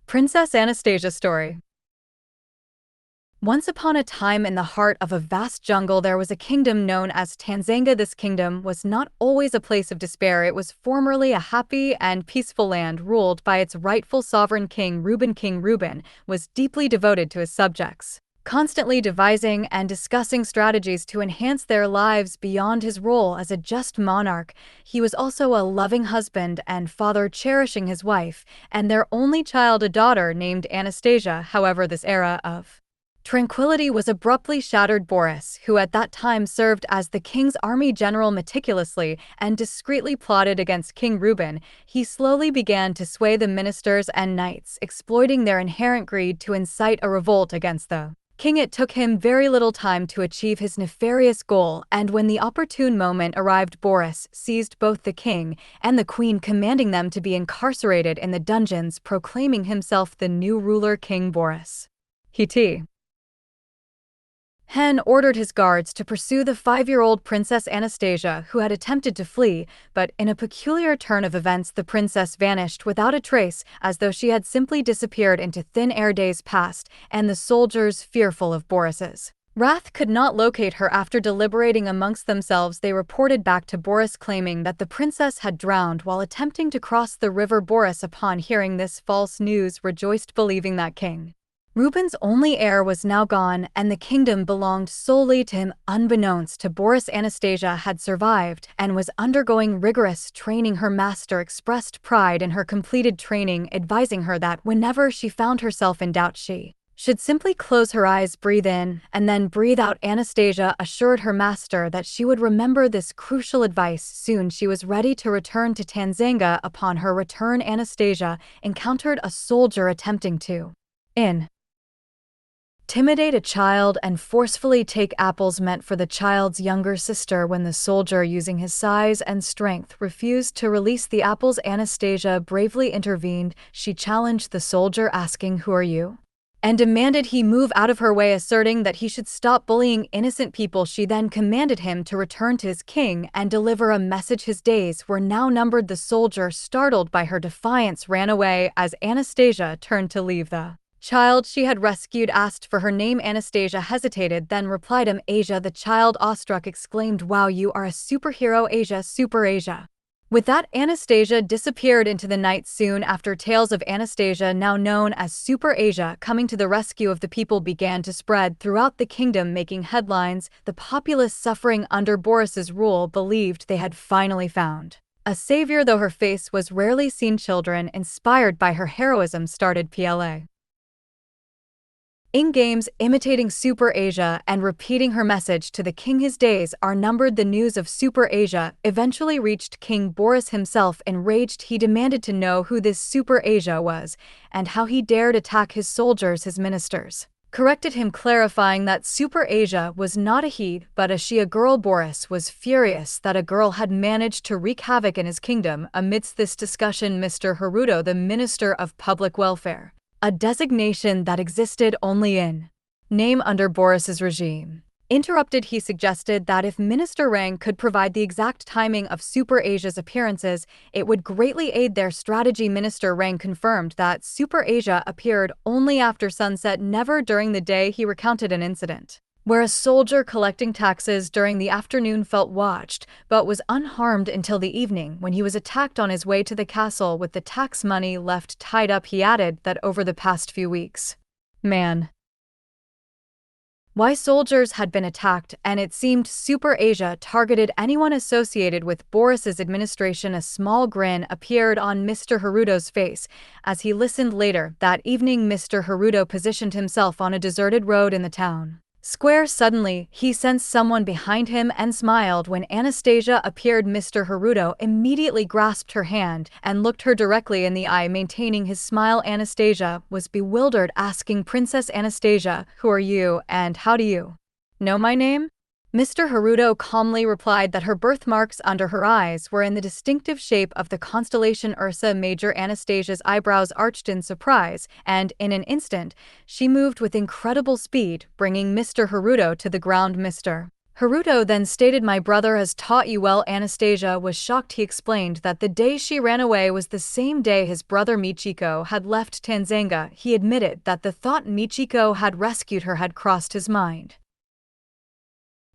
Princess Anastasia story. Once upon a time in the heart of a vast jungle there was a kingdom known as Tanzania. This kingdom was not always a place of despair. It was formerly a happy and peaceful land ruled by its rightful sovereign king Reuben. King Reuben was deeply devoted to his subjects, constantly devising and discussing strategies to enhance their lives beyond his role as a just monarch. He was also a loving husband and father, cherishing his wife and their only child, a daughter named Anastasia. However, this era of tranquility was abruptly shattered. Boris, who at that time served as the king's army general, meticulously and discreetly plotted against King Reuben. He slowly began to sway the ministers and knights, exploiting their inherent greed to incite a revolt against the king. It took him very little time to achieve his nefarious goal, and when the opportune moment arrived, Boris seized both the king and the queen, commanding them to be incarcerated in the dungeons, proclaiming himself the new ruler. King Boris Hen ordered his guards to pursue the 5-year-old Princess Anastasia, who had attempted to flee, but in a peculiar turn of events the princess vanished without a trace, as though she had simply disappeared into thin air. Days passed, and the soldiers, fearful of Boris's wrath, could not locate her. After deliberating amongst themselves, they reported back to Boris, claiming that the princess had drowned while attempting to cross the river. Boris, upon hearing this false news, rejoiced, believing that King Reuben's only heir was now gone and the kingdom belonged solely to him. Unbeknownst to Boris, Anastasia had survived and was undergoing rigorous training. Her master expressed pride in her completed training, advising her that whenever she found herself in doubt she should simply close her eyes, breathe in, and then breathe out. Anastasia assured her master that she would remember this crucial advice. Soon she was ready to return to Tanzania. Upon her return, Anastasia encountered a soldier attempting to intimidate a child and forcefully take apples meant for the child's younger sister. When the soldier, using his size and strength, refused to release the apples, Anastasia bravely intervened. She challenged the soldier, asking, "Who are you?" and demanded he move out of her way, asserting that he should stop bullying innocent people. She then commanded him to return to his king and deliver a message. His days were now numbered. The soldier, startled by her defiance, ran away. As Anastasia turned to leave, the child she had rescued asked for her name. Anastasia hesitated, then replied, Asia. The child, awestruck, exclaimed, "Wow, you are a superhero, Asia, Super Asia." With that, Anastasia disappeared into the night. Soon after, tales of Anastasia, now known as Super Asia, coming to the rescue of the people began to spread throughout the kingdom, making headlines. The populace, suffering under Boris's rule, believed they had finally found a savior. Though her face was rarely seen, children, inspired by her heroism, started in games imitating Super Asia and repeating her message to the king. His days are numbered. The news of Super Asia eventually reached King Boris himself. Enraged, he demanded to know who this Super Asia was and how he dared attack his soldiers. His ministers corrected him, clarifying that Super Asia was not a he, but a she, a girl. Boris was furious that a girl had managed to wreak havoc in his kingdom. Amidst this discussion, Mr. Haruto, the Minister of Public Welfare, a designation that existed only in name under Boris's regime, interrupted. He suggested that if Minister Rang could provide the exact timing of Super Asia's appearances, it would greatly aid their strategy. Minister Rang confirmed that Super Asia appeared only after sunset, never during the day. He recounted an incident where a soldier collecting taxes during the afternoon felt watched, but was unharmed until the evening, when he was attacked on his way to the castle with the tax money left tied up. He added that over the past few weeks, why soldiers had been attacked, and it seemed Super Asia targeted anyone associated with Boris's administration. A small grin appeared on Mr. Haruto's face as he listened. Later that evening, Mr. Haruto positioned himself on a deserted road in the town square. Suddenly, he sensed someone behind him and smiled. When Anastasia appeared, Mr. Haruto immediately grasped her hand and looked her directly in the eye, maintaining his smile. Anastasia was bewildered, asking, "Princess Anastasia, who are you, and how do you know my name?" Mr. Haruto calmly replied that her birthmarks under her eyes were in the distinctive shape of the constellation Ursa Major. Anastasia's eyebrows arched in surprise, and in an instant, she moved with incredible speed, bringing Mr. Haruto to the ground. Mr. Haruto then stated, "My brother has taught you well." Anastasia was shocked. He explained that the day she ran away was the same day his brother Michiko had left Tanzania. He admitted that the thought Michiko had rescued her had crossed his mind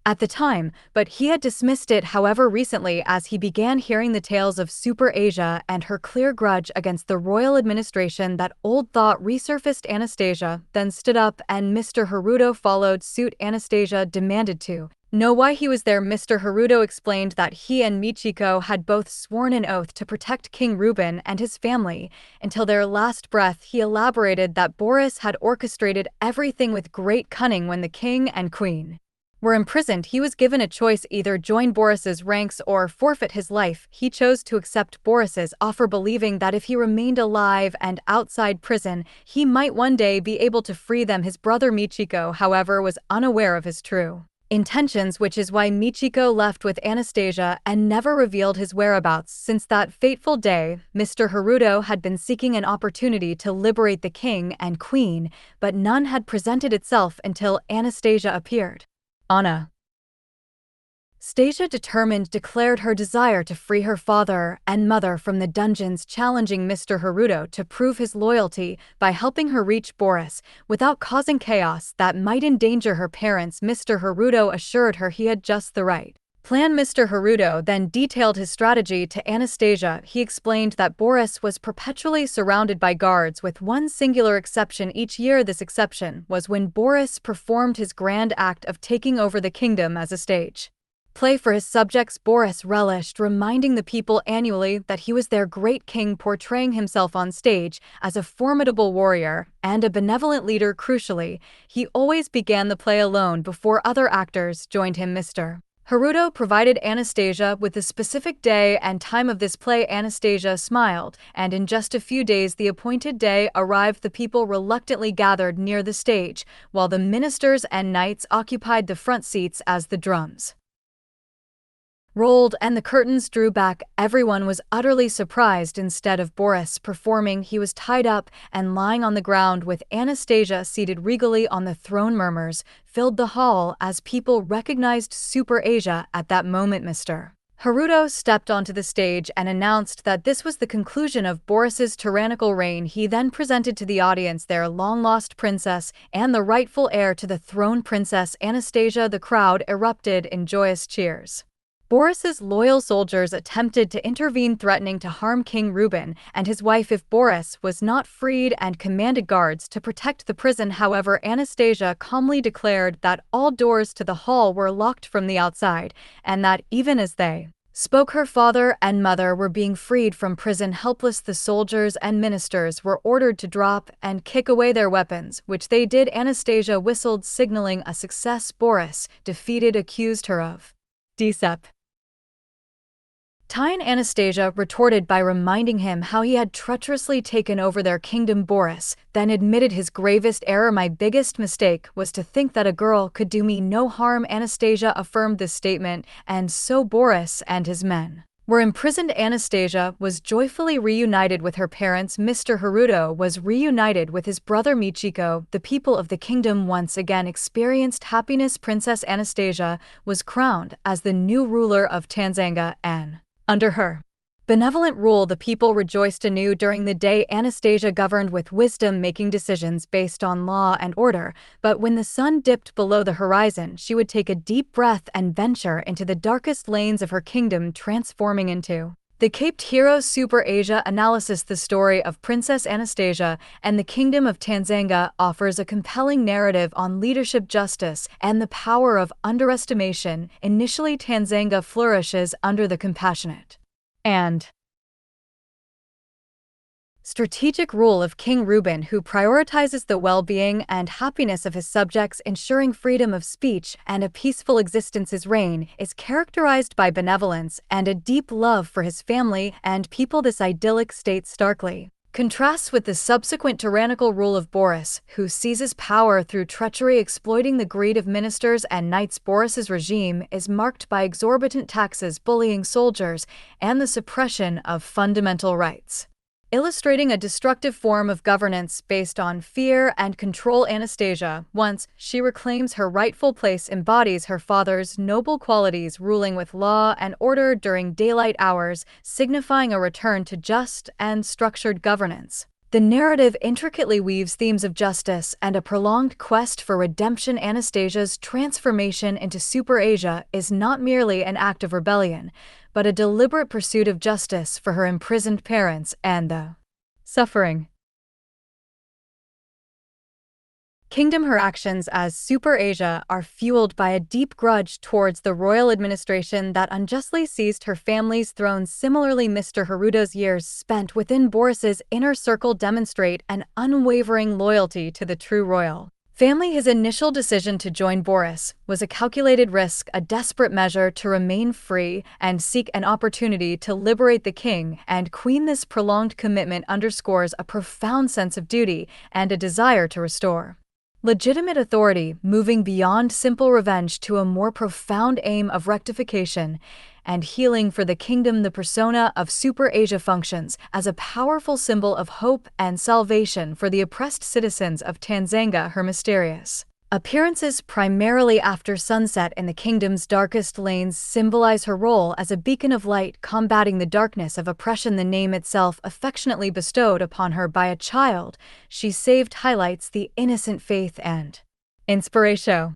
at the time, but he had dismissed it. However, recently, as he began hearing the tales of Super Asia and her clear grudge against the royal administration, that old thought resurfaced. Anastasia then stood up and Mr. Haruto followed suit. Anastasia demanded to know why he was there. Mr. Haruto explained that he and Michiko had both sworn an oath to protect King Ruben and his family until their last breath. He elaborated that Boris had orchestrated everything with great cunning. When the king and queen were imprisoned, he was given a choice: either join Boris's ranks or forfeit his life. He chose to accept Boris's offer, believing that if he remained alive and outside prison, he might one day be able to free them. His brother Michiko, however, was unaware of his true intentions, which is why Michiko left with Anastasia and never revealed his whereabouts. Since that fateful day, Mr. Haruto had been seeking an opportunity to liberate the king and queen, but none had presented itself until Anastasia appeared. Anastasia, determined, declared her desire to free her father and mother from the dungeons, challenging Mr. Haruto to prove his loyalty by helping her reach Boris without causing chaos that might endanger her parents. Mr. Haruto assured her he had just the right plan. Mr. Haruto then detailed his strategy to Anastasia. He explained that Boris was perpetually surrounded by guards, with one singular exception each year. This exception was when Boris performed his grand act of taking over the kingdom as a stage play for his subjects. Boris relished reminding the people annually that he was their great king, portraying himself on stage as a formidable warrior and a benevolent leader. Crucially, he always began the play alone before other actors joined him. Mr. Haruto provided Anastasia with the specific day and time of this play. Anastasia smiled, and in just a few days the appointed day arrived. The people reluctantly gathered near the stage, while the ministers and knights occupied the front seats. As the drums rolled and the curtains drew back, everyone was utterly surprised. Instead of Boris performing, he was tied up and lying on the ground with Anastasia seated regally on the throne. Murmurs filled the hall as people recognized Super Asia. At that moment, Mr. Haruto stepped onto the stage and announced that this was the conclusion of Boris's tyrannical reign. He then presented to the audience their long-lost princess and the rightful heir to the throne, Princess Anastasia. The crowd erupted in joyous cheers. Boris's loyal soldiers attempted to intervene, threatening to harm King Ruben and his wife if Boris was not freed, and commanded guards to protect the prison. However, Anastasia calmly declared that all doors to the hall were locked from the outside, and that even as they spoke, her father and mother were being freed from prison. Helpless, the soldiers and ministers were ordered to drop and kick away their weapons, which they did. Anastasia whistled, signaling a success. Boris, defeated, accused her of deception. Anastasia retorted by reminding him how he had treacherously taken over their kingdom. Boris then admitted his gravest error: "My biggest mistake was to think that a girl could do me no harm." Anastasia affirmed this statement, and so Boris and his men were imprisoned. Anastasia was joyfully reunited with her parents. Mr. Haruto was reunited with his brother Michiko. The people of the kingdom once again experienced happiness. Princess Anastasia was crowned as the new ruler of Tanzania, and under her benevolent rule, the people rejoiced anew. During the day, Anastasia governed with wisdom, making decisions based on law and order. But when the sun dipped below the horizon, she would take a deep breath and venture into the darkest lanes of her kingdom, transforming into the caped hero. Super Asia analysis. The story of Princess Anastasia and the Kingdom of Tanzania offers a compelling narrative on leadership, justice, and the power of underestimation. Initially, Tanzania flourishes under the compassionate and strategic rule of King Ruben, who prioritizes the well-being and happiness of his subjects, ensuring freedom of speech and a peaceful existence. His reign is characterized by benevolence and a deep love for his family and people. This idyllic state starkly contrasts with the subsequent tyrannical rule of Boris, who seizes power through treachery, exploiting the greed of ministers and knights. Boris's regime is marked by exorbitant taxes, bullying soldiers, and the suppression of fundamental rights. illustrating a destructive form of governance based on fear and control. Anastasia, once she reclaims her rightful place, embodies her father's noble qualities, ruling with law and order during daylight hours, signifying a return to just and structured governance. The narrative intricately weaves themes of justice and a prolonged quest for redemption. Anastasia's transformation into Super Asia is not merely an act of rebellion, but a deliberate pursuit of justice for her imprisoned parents and the suffering kingdom. Her actions as Super Asia are fueled by a deep grudge towards the royal administration that unjustly seized her family's throne. Similarly, Mr. Haruto's years spent within Boris's inner circle demonstrate an unwavering loyalty to the true royal family. His initial decision to join Boris was a calculated risk, a desperate measure to remain free and seek an opportunity to liberate the king and queen. This prolonged commitment underscores a profound sense of duty and a desire to restore legitimate authority, moving beyond simple revenge to a more profound aim of rectification and healing for the kingdom. The persona of Super Asia functions as a powerful symbol of hope and salvation for the oppressed citizens of Tanzania. Her mysterious appearances, primarily after sunset in the kingdom's darkest lanes, symbolize her role as a beacon of light, combating the darkness of oppression. The name itself, affectionately bestowed upon her by a child she saved, highlights the innocent faith and inspiration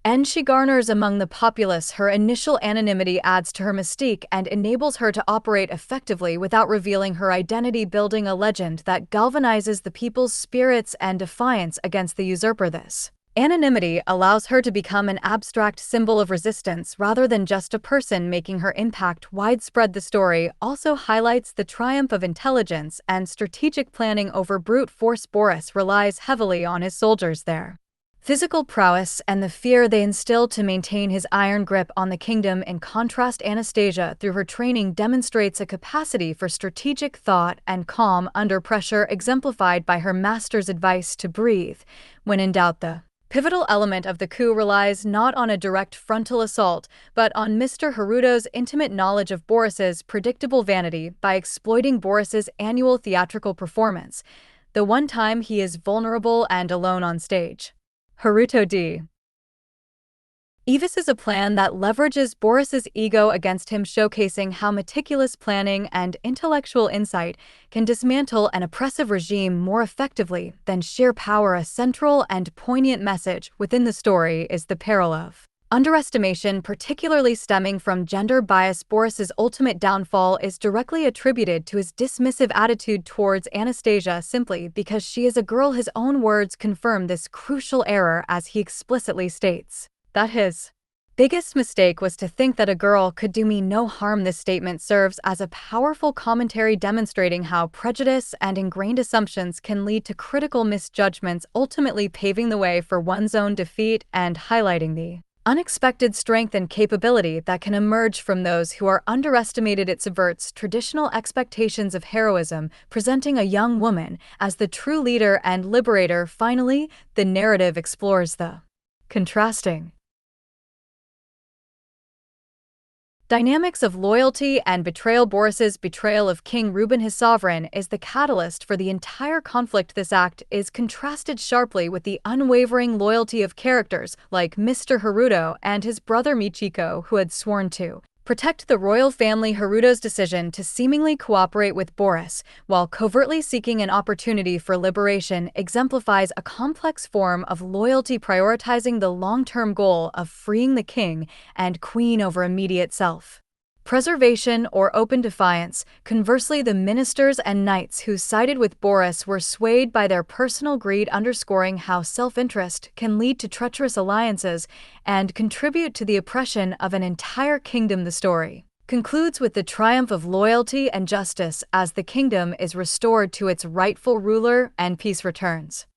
and she garners among the populace. Her initial anonymity adds to her mystique and enables her to operate effectively without revealing her identity, building a legend that galvanizes the people's spirits and defiance against the usurper. This anonymity allows her to become an abstract symbol of resistance rather than just a person, making her impact widespread. The story also highlights the triumph of intelligence and strategic planning over brute force. Boris relies heavily on his soldiers, their physical prowess, and the fear they instill to maintain his iron grip on the kingdom. In contrast, Anastasia, through her training, demonstrates a capacity for strategic thought and calm under pressure, exemplified by her master's advice to breathe when in doubt. The pivotal element of the coup relies not on a direct frontal assault, but on Mr. Haruto's intimate knowledge of Boris's predictable vanity. By exploiting Boris's annual theatrical performance, the one time he is vulnerable and alone on stage, Haruto D. Evises a plan that leverages Boris's ego against him, showcasing how meticulous planning and intellectual insight can dismantle an oppressive regime more effectively than sheer power. A central and poignant message within the story is the peril of underestimation, particularly stemming from gender bias. Boris's ultimate downfall is directly attributed to his dismissive attitude towards Anastasia simply because she is a girl. His own words confirm this crucial error, as he explicitly states that his biggest mistake was to think that a girl could do me no harm. This statement serves as a powerful commentary, demonstrating how prejudice and ingrained assumptions can lead to critical misjudgments, ultimately paving the way for one's own defeat and highlighting the unexpected strength and capability that can emerge from those who are underestimated. It subverts traditional expectations of heroism, presenting a young woman as the true leader and liberator. Finally, the narrative explores the contrasting dynamics of loyalty and betrayal. Boris's betrayal of King Ruben, his sovereign, is the catalyst for the entire conflict. This act is contrasted sharply with the unwavering loyalty of characters like Mr. Haruto and his brother Michiko, who had sworn to protect the royal family. Haruto's decision to seemingly cooperate with Boris while covertly seeking an opportunity for liberation exemplifies a complex form of loyalty, prioritizing the long-term goal of freeing the king and queen over immediate self-preservation or open defiance. Conversely, the ministers and knights who sided with Boris were swayed by their personal greed, underscoring how self-interest can lead to treacherous alliances and contribute to the oppression of an entire kingdom. The story concludes with the triumph of loyalty and justice as the kingdom is restored to its rightful ruler and peace returns.